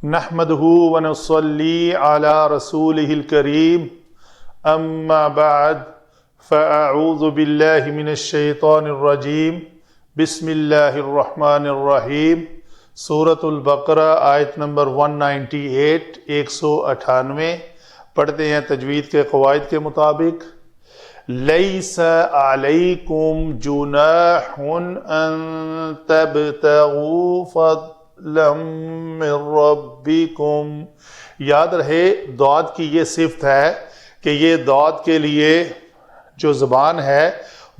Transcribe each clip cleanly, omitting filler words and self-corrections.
نحمده ونصلي على رسوله الكريم اما بعد فاعوذ بالله من الشیطان الرجیم بسم اللہ الرحمن الرحیم سورۃ البقرہ آیت نمبر 198 198 پڑھتے ہیں تجوید کے قواعد کے مطابق۔ لیس علیکم جناح ان تبتغوا فضلا من ربکم۔ یاد رہے داد کی یہ صفت ہے کہ یہ داد کے لیے جو زبان ہے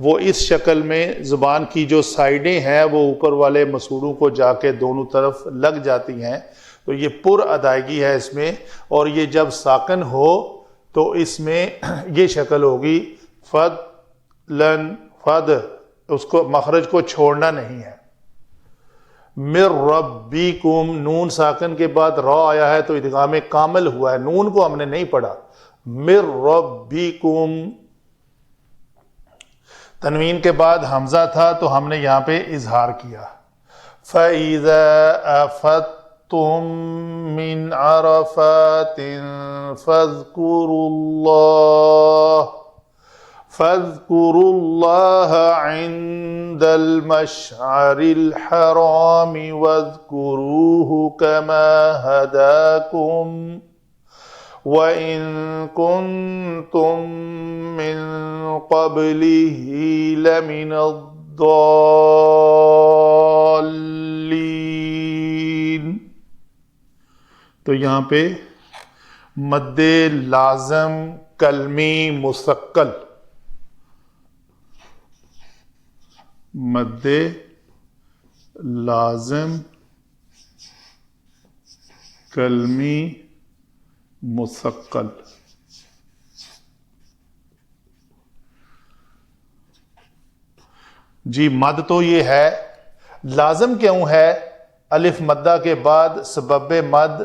وہ اس شکل میں زبان کی جو سائیڈیں ہیں وہ اوپر والے مسوڑوں کو جا کے دونوں طرف لگ جاتی ہیں، تو یہ پر ادائیگی ہے اس میں، اور یہ جب ساکن ہو تو اس میں یہ شکل ہوگی فد لن فد، اس کو مخرج کو چھوڑنا نہیں ہے۔ مر ربکم، نون ساکن کے بعد را آیا ہے تو ادغام کامل ہوا ہے، نون کو ہم نے نہیں پڑھا۔ مر ربکم، تنوین کے بعد حمزہ تھا تو ہم نے یہاں پہ اظہار کیا۔ فَإِذَا أَفَضْتُم مِّنْ عَرَفَاتٍ فاذكروا الله عند المشعر الحرام واذكروه كما هداكم وإن كنتم من قبله لمن الضالين۔ تو یہاں پہ مد لازم کلمی مثقل، مد لازم کلمی مثقل، جی مد تو یہ ہے، لازم کیوں ہے؟ الف مدہ کے بعد سبب مد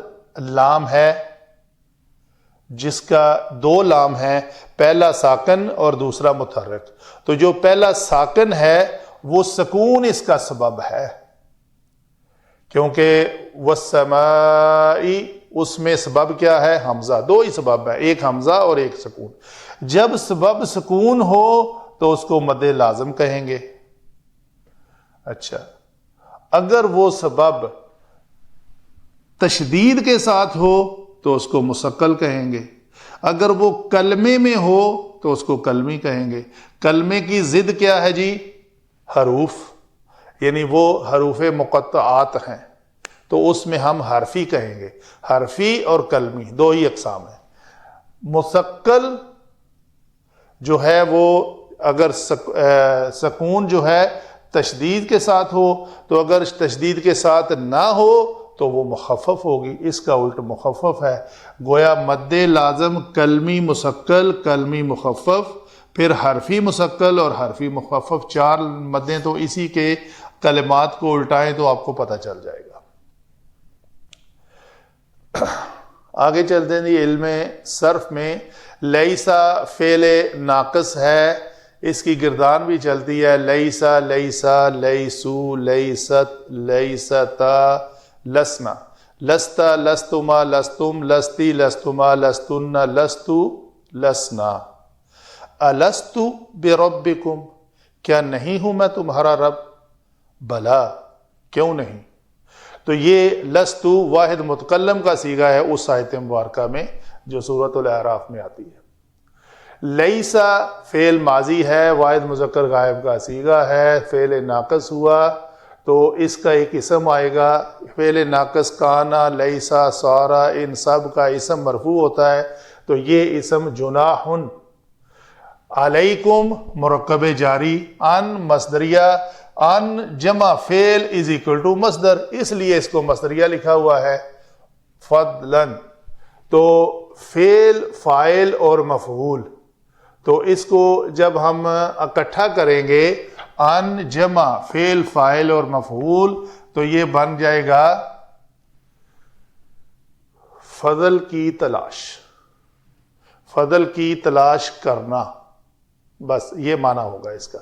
لام ہے، جس کا دو لام ہے، پہلا ساکن اور دوسرا متحرک۔ تو جو پہلا ساکن ہے وہ سکون اس کا سبب ہے، کیونکہ والسماء اس میں سبب کیا ہے؟ حمزہ، دو ہی سبب ہے، ایک حمزہ اور ایک سکون۔ جب سبب سکون ہو تو اس کو مد لازم کہیں گے۔ اچھا، اگر وہ سبب تشدید کے ساتھ ہو تو اس کو مثقل کہیں گے، اگر وہ کلمے میں ہو تو اس کو کلمی کہیں گے۔ کلمے کی ضد کیا ہے جی؟ حروف، یعنی وہ حروف مقطعات ہیں، تو اس میں ہم حرفی کہیں گے۔ حرفی اور کلمی دو ہی اقسام ہیں۔ مثقل جو ہے وہ اگر سکون جو ہے تشدید کے ساتھ ہو تو، اگر تشدید کے ساتھ نہ ہو تو وہ مخفف ہوگی، اس کا الٹ مخفف ہے۔ گویا مد لازم کلمی مثقل، کلمی مخفف، پھر حرفی مثقل اور حرفی مخفف، چار مدیں تو اسی کے کلمات کو الٹائیں تو آپ کو پتہ چل جائے گا۔ آگے چلتے ہیں جی، علم صرف میں لیسا فعل ناقص ہے، اس کی گردان بھی چلتی ہے، لیسا لیسا لیسو لیست لیستا لسنا، لستا لستما لستم لستی لستما لستن لستو لسنا۔ الستو بربکم، کیا نہیں ہوں میں تمہارا رب؟ بلا، کیوں نہیں؟ تو یہ لستو واحد متکلم کا صیغہ ہے اس آیت مبارکہ میں جو سورۃ الاعراف میں آتی ہے۔ لیسا فعل ماضی ہے، واحد مذکر غائب کا صیغہ ہے، فعل ناقص ہوا تو اس کا ایک اسم آئے گا۔ فعل ناقص کانا لیسا سارا ان سب کا اسم مرفوع ہوتا ہے، تو یہ اسم جناحن علیکم مرکب جاری، ان مصدریہ، ان جمع فعل از اکول ٹو مصدر، اس لیے اس کو مصدریہ لکھا ہوا ہے فضلاً۔ تو فعل فاعل اور مفعول، تو اس کو جب ہم اکٹھا کریں گے ان جمع فعل فاعل اور مفعول تو یہ بن جائے گا فضل کی تلاش، فضل کی تلاش کرنا، بس یہ معنی ہوگا اس کا۔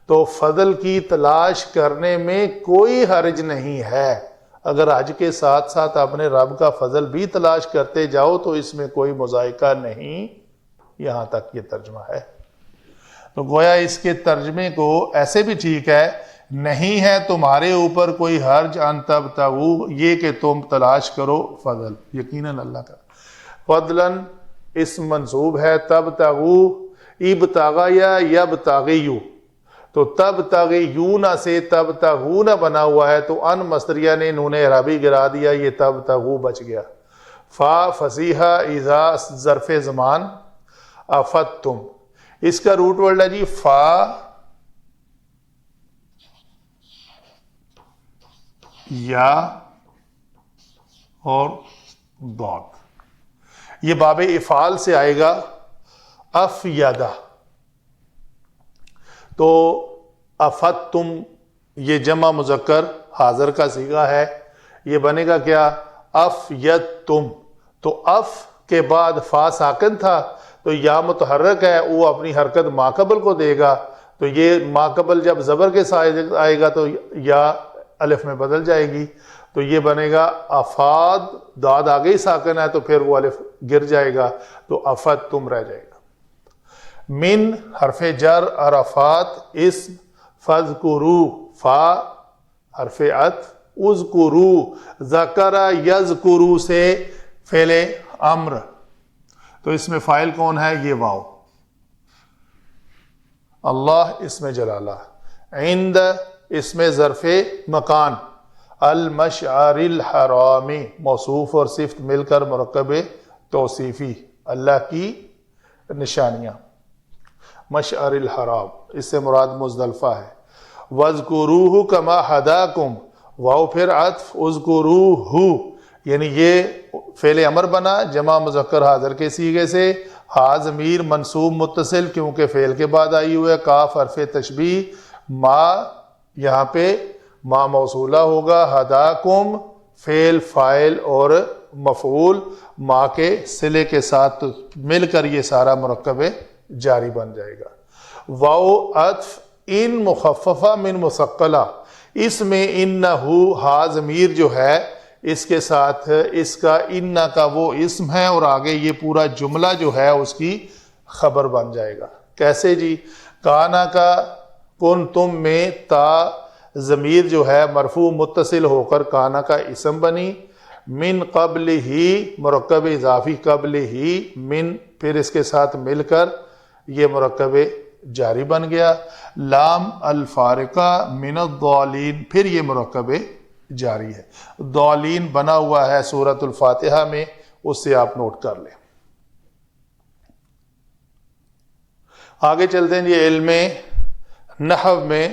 تو فضل کی تلاش کرنے میں کوئی حرج نہیں ہے اگر حج کے ساتھ ساتھ اپنے رب کا فضل بھی تلاش کرتے جاؤ تو اس میں کوئی مذائقہ نہیں. یہاں تک یہ ترجمہ ہے. تو گویا اس کے ترجمے کو ایسے بھی ٹھیک ہے، نہیں ہے تمہارے اوپر کوئی حرج ان تبتغوا، یہ کہ تم تلاش کرو فضل، یقیناً اللہ کا. فضلاً اسم منصوب ہے، تبتغوا ابتغا یا یبتغیو، تو تبتغیون سے تبتغون بنا ہوا ہے، تو ان مصدریہ نے نون اعرابی گرا دیا، یہ تبتغوا بچ گیا. فا فصیحہ اذا ظرف زمان، افتتم اس کا روٹ ورڈ ہے جی فا یا اور ضاد، یہ باب افعال سے آئے گا. افیدہ، تو افتتم یہ جمع مذکر حاضر کا صیغہ ہے، یہ بنے گا کیا؟ افیدتم. تو اف کے بعد فا ساکن تھا تو یا متحرک ہے، وہ اپنی حرکت ماقبل کو دے گا، تو یہ ماقبل جب زبر کے ساتھ آئے گا تو یا الف میں بدل جائے گی، تو یہ بنے گا افاد. داد آگے ہی ساکن ہے تو پھر وہ الف گر جائے گا، تو افتتم رہ جائے گا. من حرف جر عرفات اسم، فاذکروا فا حرف عطف، اذکروا ذکر یذکروا سے فعل امر، تو اس میں فاعل کون ہے؟ یہ واو. اللہ اسم جلالہ، عند اسم ظرف مکان، المشعر الحرام موصوف اور صفت مل کر مرکب توصیفی، اللہ کی نشانیاں. مشعر الحرام اس سے مراد مزدلفہ ہے. وَاذْكُرُوهُ كَمَا هَدَاكُمْ، واو پھر عطف اذکروہ، یعنی یہ فعل امر بنا جمع مذکر حاضر کے صیغے سے. ہا ضمیر منصوب متصل کیونکہ فعل کے بعد آئی ہوئے. کاف حرف تشبیہ، ما یہاں پہ ما موصولہ ہوگا. ہداکم فعل فاعل اور مفعول ما کے صلے کے ساتھ مل کر یہ سارا مرکب جاری بن جائے گا. واو عطف ان مخففہ من مثقلہ، اس میں انہو ہا ضمیر جو ہے اس کے ساتھ اس کا ان کا وہ اسم ہے اور آگے یہ پورا جملہ جو ہے اس کی خبر بن جائے گا. کیسے جی؟ کانا کا کن تم میں تا ضمیر جو ہے مرفوع متصل ہو کر کانا کا اسم بنی. من قبل ہی مرکب اضافی قبل ہی، من پھر اس کے ساتھ مل کر یہ مرکب جاری بن گیا. لام الفارقہ من الضالین، پھر یہ مرکب جاری ہے. ضالین بنا ہوا ہے سورۃ الفاتحہ میں، اس سے آپ نوٹ کر لیں. آگے چلتے ہیں یہ علم نحو میں.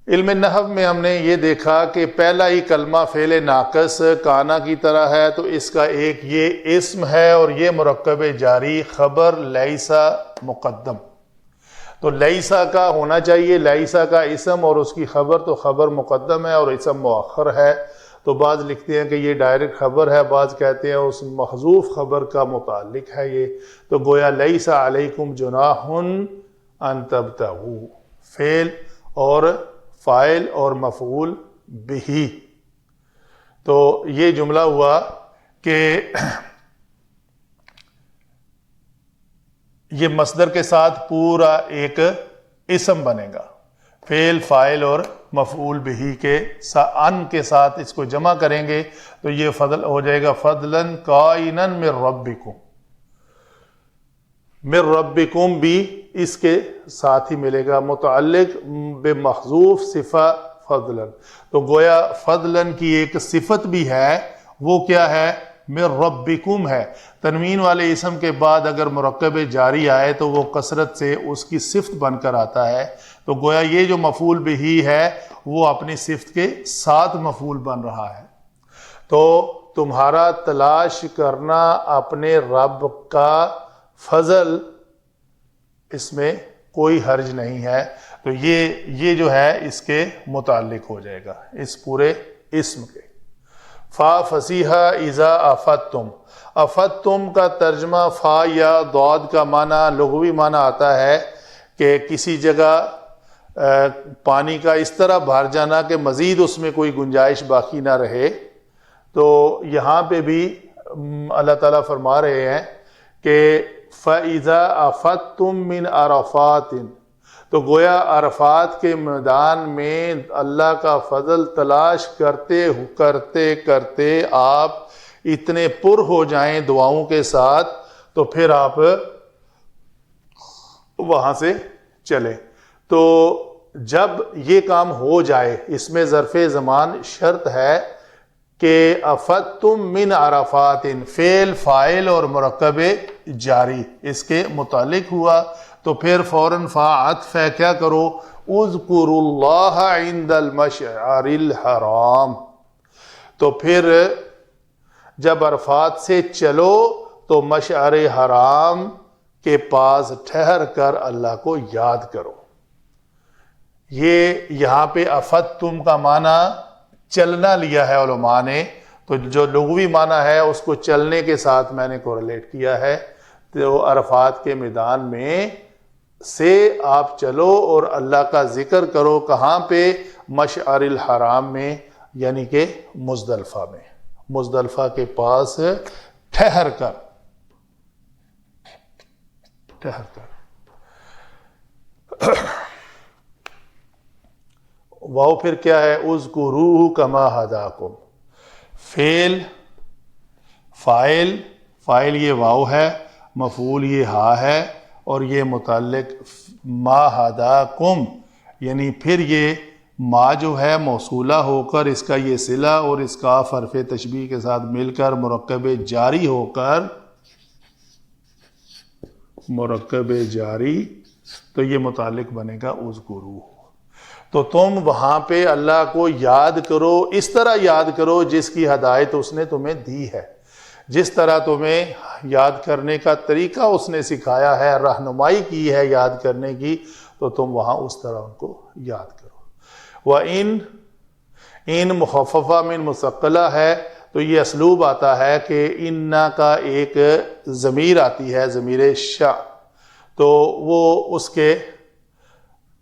علم نحو میں ہم نے یہ دیکھا کہ پہلا ہی کلمہ فعل ناقص کانا کی طرح ہے، تو اس کا ایک یہ اسم ہے اور یہ مرکب جاری خبر لیسا مقدم. تو لیسا کا ہونا چاہیے، لیسا کا اسم اور اس کی خبر، تو خبر مقدم ہے اور اسم مؤخر ہے. تو بعض لکھتے ہیں کہ یہ ڈائریکٹ خبر ہے، بعض کہتے ہیں اس محذوف خبر کا متعلق ہے یہ. تو گویا لیسا علیکم جناح ان تبتغوا، فعل اور فاعل اور مفعول بہی. تو یہ جملہ ہوا کہ یہ مصدر کے ساتھ پورا ایک اسم بنے گا، فعل فاعل اور مفعول بہی کے ان کے ساتھ اس کو جمع کریں گے تو یہ فضل ہو جائے گا فضلاً کائنا من ربکم. من ربکم بھی اس کے ساتھ ہی ملے گا، متعلق بمحذوف صفہ فضلاً. تو گویا فضلاً کی ایک صفت بھی ہے، وہ کیا ہے؟ من ربکم ہے. تنوین والے اسم کے بعد اگر مرکب جاری آئے تو وہ کثرت سے اس کی صفت بن کر آتا ہے. تو گویا یہ جو مفعول بہی ہے وہ اپنی صفت کے ساتھ مفعول بن رہا ہے. تو تمہارا تلاش کرنا اپنے رب کا فضل، اس میں کوئی حرج نہیں ہے. تو یہ جو ہے اس کے متعلق ہو جائے گا اس پورے اسم کے. فا فصیحہ اذا افتتم، افتتم کا ترجمہ فا یا ضاد کا معنی لغوی معنی آتا ہے کہ کسی جگہ پانی کا اس طرح بھر جانا کہ مزید اس میں کوئی گنجائش باقی نہ رہے. تو یہاں پہ بھی اللہ تعالیٰ فرما رہے ہیں کہ فَإِذَا أَفَضْتُم مِّنْ عَرَفَاتٍ، تو گویا عرفات کے میدان میں اللہ کا فضل تلاش کرتے کرتے کرتے آپ اتنے پر ہو جائیں دعاؤں کے ساتھ، تو پھر آپ وہاں سے چلیں. تو جب یہ کام ہو جائے، اس میں ظرف زمان شرط ہے کہ افدتم من عرفات، فعل فاعل اور مرکب جاری اس کے متعلق ہوا، تو پھر فوراً عطف ہے، کیا کرو؟ اذکروا اللہ عند المشعر الحرام. تو پھر جب عرفات سے چلو تو مشعر حرام کے پاس ٹھہر کر اللہ کو یاد کرو. یہ یہاں پہ افدتم کا معنی چلنا لیا ہے علماء نے، تو جو لغوی معنی ہے اس کو چلنے کے ساتھ میں نے کوریلیٹ کیا ہے. تو عرفات کے میدان میں سے آپ چلو اور اللہ کا ذکر کرو. کہاں پہ؟ مشعر الحرام میں، یعنی کہ مزدلفہ میں، مزدلفہ کے پاس ٹھہر کر. واو پھر کیا ہے؟ اذکروہ کما ہداکم. فعل فاعل یہ واو ہے، مفعول یہ ہا ہے، اور یہ متعلق ما ہداکم، یعنی پھر یہ ما جو ہے موصولہ ہو کر اس کا یہ صلہ اور اس کا حرف تشبیہ کے ساتھ مل کر مرکب جاری ہو کر، مرکب جاری، تو یہ متعلق بنے گا اذکروہ. تو تم وہاں پہ اللہ کو یاد کرو، اس طرح یاد کرو جس کی ہدایت اس نے تمہیں دی ہے، جس طرح تمہیں یاد کرنے کا طریقہ اس نے سکھایا ہے، رہنمائی کی ہے یاد کرنے کی، تو تم وہاں اس طرح ان کو یاد کرو. وَإِن مخففہ من مثقلہ ہے، تو یہ اسلوب آتا ہے کہ اِنَّا کا ایک ضمیر آتی ہے، ضمیر شاء، تو وہ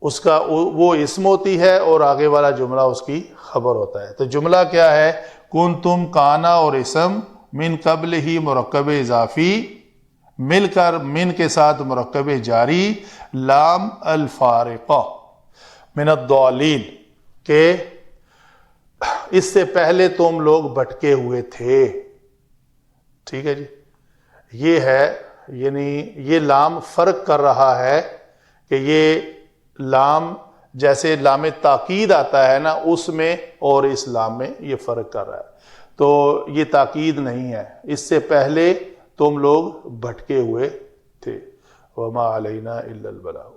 اس کا وہ اسم ہوتی ہے اور آگے والا جملہ اس کی خبر ہوتا ہے. تو جملہ کیا ہے؟ کنتم، کانا اور اسم، من قبل ہی مرکب اضافی، مل کر من کے ساتھ مرکب جاری، لام الفارقہ من الضالین، کہ اس سے پہلے تم لوگ بھٹکے ہوئے تھے. ٹھیک ہے جی، یہ ہے، یعنی یہ لام فرق کر رہا ہے کہ یہ لام جیسے لام تاکید آتا ہے نا اس میں اور اس لام میں یہ فرق کر رہا ہے. تو یہ تاکید نہیں ہے، اس سے پہلے تم لوگ بھٹکے ہوئے تھے. وما علینا الا البلاغ.